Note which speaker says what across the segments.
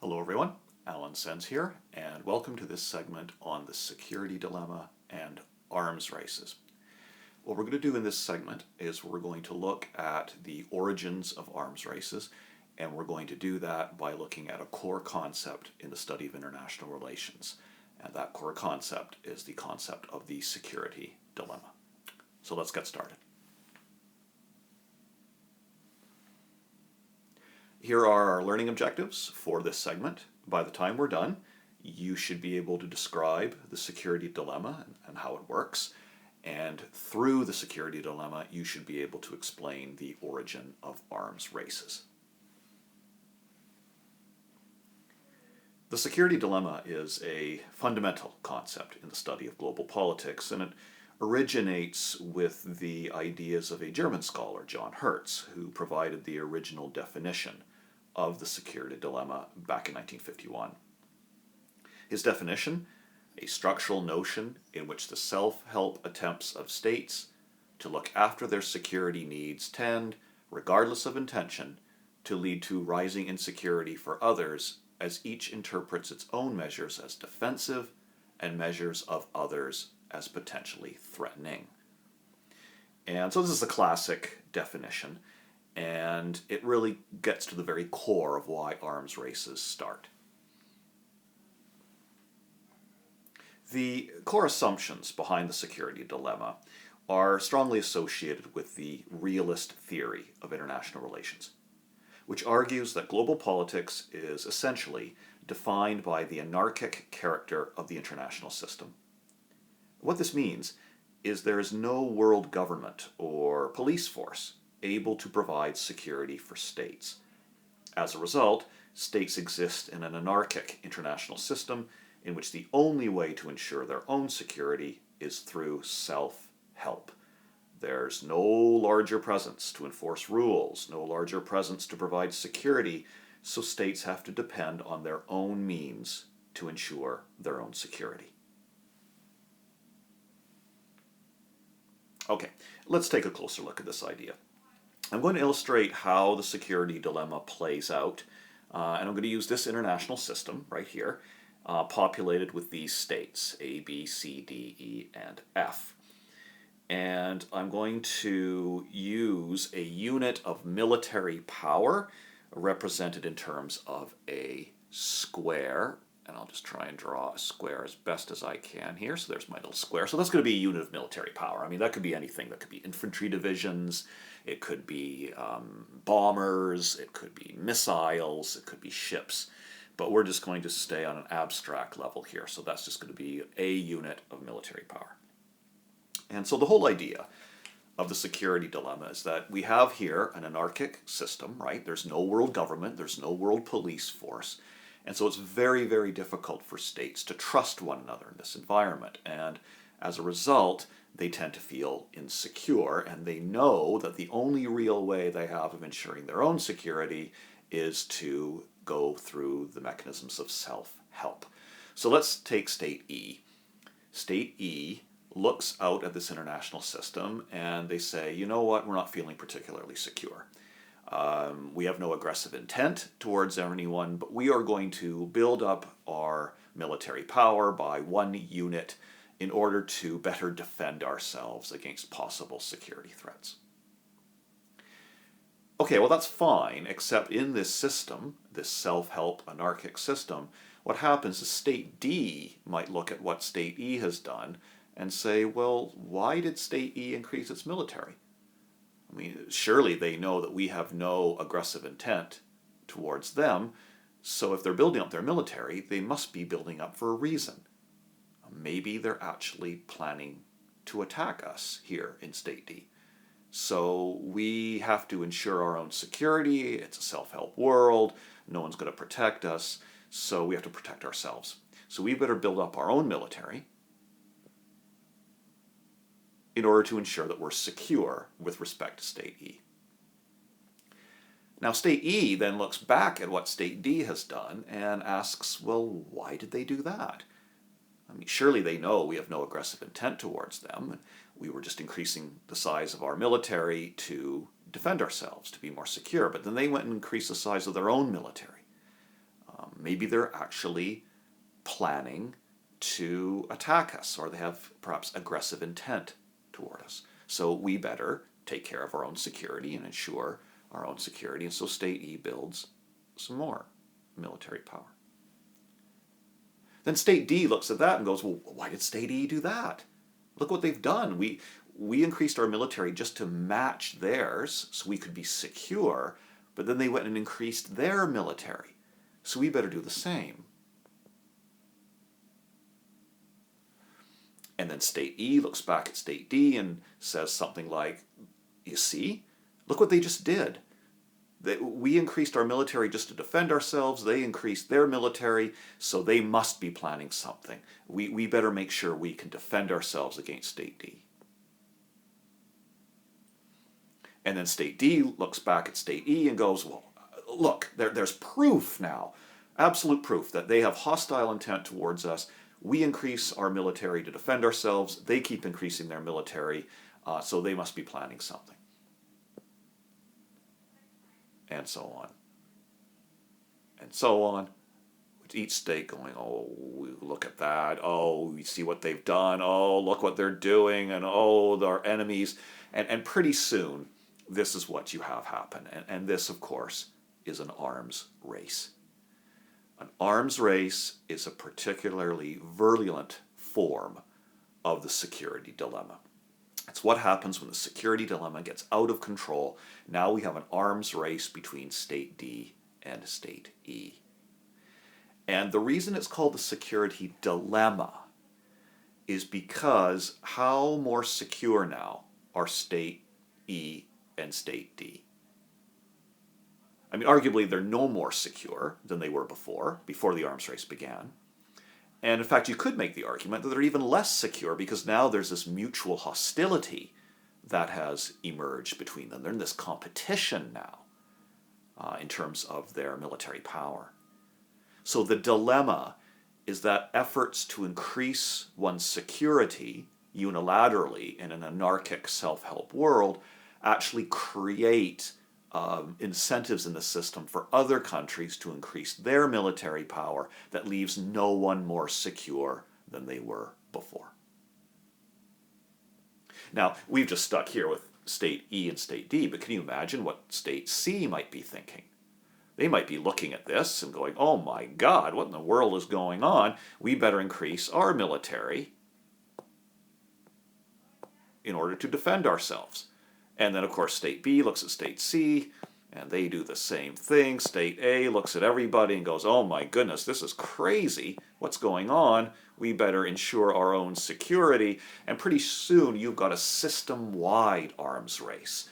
Speaker 1: Hello everyone, Alan Sens here, and welcome to this segment on the security dilemma and arms races. What we're going to do in this segment is we're going to look at the origins of arms races, and we're going to do that by looking at a core concept in the study of international relations. And that core concept is the concept of the security dilemma. So let's get started. Here are our learning objectives for this segment. By the time we're done, you should be able to describe the security dilemma and how it works. And through the security dilemma, you should be able to explain the origin of arms races. The security dilemma is a fundamental concept in the study of global politics, and it originates with the ideas of a German scholar, John Hertz, who provided the original definition of the security dilemma back in 1951. His definition, a structural notion in which the self-help attempts of states to look after their security needs tend, regardless of intention, to lead to rising insecurity for others as each interprets its own measures as defensive and measures of others as potentially threatening. And so this is a classic definition, and it really gets to the very core of why arms races start. The core assumptions behind the security dilemma are strongly associated with the realist theory of international relations, which argues that global politics is essentially defined by the anarchic character of the international system. What this means is there is no world government or police force able to provide security for states. As a result, states exist in an anarchic international system in which the only way to ensure their own security is through self-help. There's no larger presence to enforce rules, no larger presence to provide security, so states have to depend on their own means to ensure their own security. Okay, let's take a closer look at this idea. I'm going to illustrate how the security dilemma plays out, and I'm going to use this international system right here, populated with these states, A, B, C, D, E, and F. And I'm going to use a unit of military power represented in terms of a square. And I'll just try and draw a square as best as I can here. So there's my little square. So that's going to be a unit of military power. I mean, that could be anything. That could be infantry divisions. It could be bombers. It could be missiles. It could be ships. But we're just going to stay on an abstract level here. So that's just going to be a unit of military power. And so the whole idea of the security dilemma is that we have here an anarchic system, right? There's no world government. There's no world police force. And so it's very, very difficult for states to trust one another in this environment. And as a result, they tend to feel insecure, and they know that the only real way they have of ensuring their own security is to go through the mechanisms of self-help. So let's take State E. State E looks out at this international system and they say, you know what, we're not feeling particularly secure. We have no aggressive intent towards anyone, but we are going to build up our military power by one unit in order to better defend ourselves against possible security threats. Okay, well that's fine, except in this system, this self-help anarchic system, what happens is State D might look at what State E has done and say, well, why did State E increase its military? I mean, surely they know that we have no aggressive intent towards them, so if they're building up their military, they must be building up for a reason. Maybe they're actually planning to attack us here in State D. So we have to ensure our own security. It's a self-help world. No one's going to protect us, so we have to protect ourselves. So we better build up our own military in order to ensure that we're secure with respect to State E. Now State E then looks back at what State D has done and asks, well, why did they do that? I mean, surely they know we have no aggressive intent towards them, and we were just increasing the size of our military to defend ourselves, to be more secure, but then they went and increased the size of their own military. Maybe they're actually planning to attack us, or they have perhaps aggressive intent toward us. So we better take care of our own security and ensure our own security. And so State E builds some more military power. Then State D looks at that and goes, well, why did State E do that? Look what they've done. We increased our military just to match theirs so we could be secure, but then they went and increased their military. So we better do the same. And then State E looks back at State D and says something like, you see, look what they just did. We increased our military just to defend ourselves. They increased their military, so they must be planning something. We better make sure we can defend ourselves against State D. And then State D looks back at State E and goes, well, look, there's proof now, absolute proof that they have hostile intent towards us. We increase our military to defend ourselves. They keep increasing their military, so they must be planning something. And so on. And so on. With each state going, oh, look at that. Oh, we see what they've done. Oh, look what they're doing. And oh, they're enemies. And pretty soon, this is what you have happen. And this, of course, is an arms race. An arms race is a particularly virulent form of the security dilemma. It's what happens when the security dilemma gets out of control. Now we have an arms race between State D and State E. And the reason it's called the security dilemma is because how more secure now are State E and State D? I mean, arguably they're no more secure than they were before the arms race began. And in fact, you could make the argument that they're even less secure because now there's this mutual hostility that has emerged between them. They're in this competition now in terms of their military power. So the dilemma is that efforts to increase one's security unilaterally in an anarchic self-help world actually create incentives in the system for other countries to increase their military power that leaves no one more secure than they were before. Now, we've just stuck here with State E and State D, but can you imagine what State C might be thinking? They might be looking at this and going, oh my God, what in the world is going on? We better increase our military in order to defend ourselves. And then, of course, State B looks at State C, and they do the same thing. State A looks at everybody and goes, oh my goodness, this is crazy. What's going on? We better ensure our own security. And pretty soon, you've got a system-wide arms race.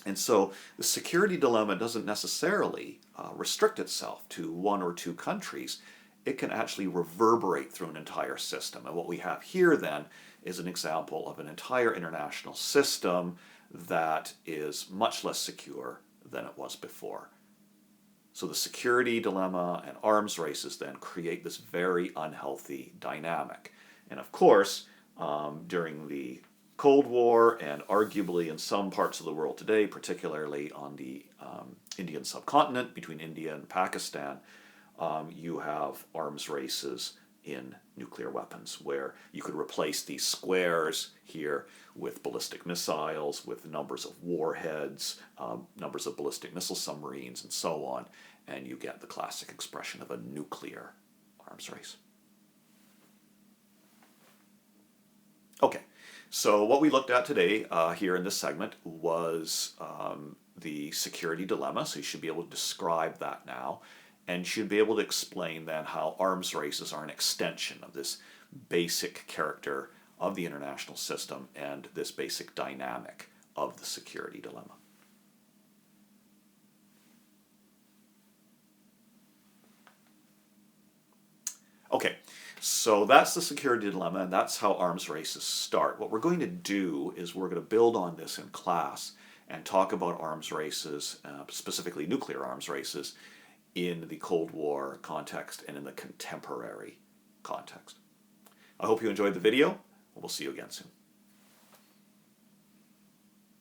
Speaker 1: And so the security dilemma doesn't necessarily restrict itself to one or two countries. It can actually reverberate through an entire system. And what we have here, then, is an example of an entire international system that is much less secure than it was before. So the security dilemma and arms races then create this very unhealthy dynamic. And of course, during the Cold War and arguably in some parts of the world today, particularly on the Indian subcontinent between India and Pakistan, you have arms races in nuclear weapons, where you could replace these squares here with ballistic missiles, with numbers of warheads, numbers of ballistic missile submarines, and so on, and you get the classic expression of a nuclear arms race. Okay, so what we looked at today here in this segment was the security dilemma, so you should be able to describe that now. And should be able to explain then how arms races are an extension of this basic character of the international system and this basic dynamic of the security dilemma. Okay, so that's the security dilemma, and that's how arms races start. What we're going to do is we're going to build on this in class and talk about arms races, specifically nuclear arms races, in the Cold War context and in the contemporary context. I hope you enjoyed the video. We'll see you again soon.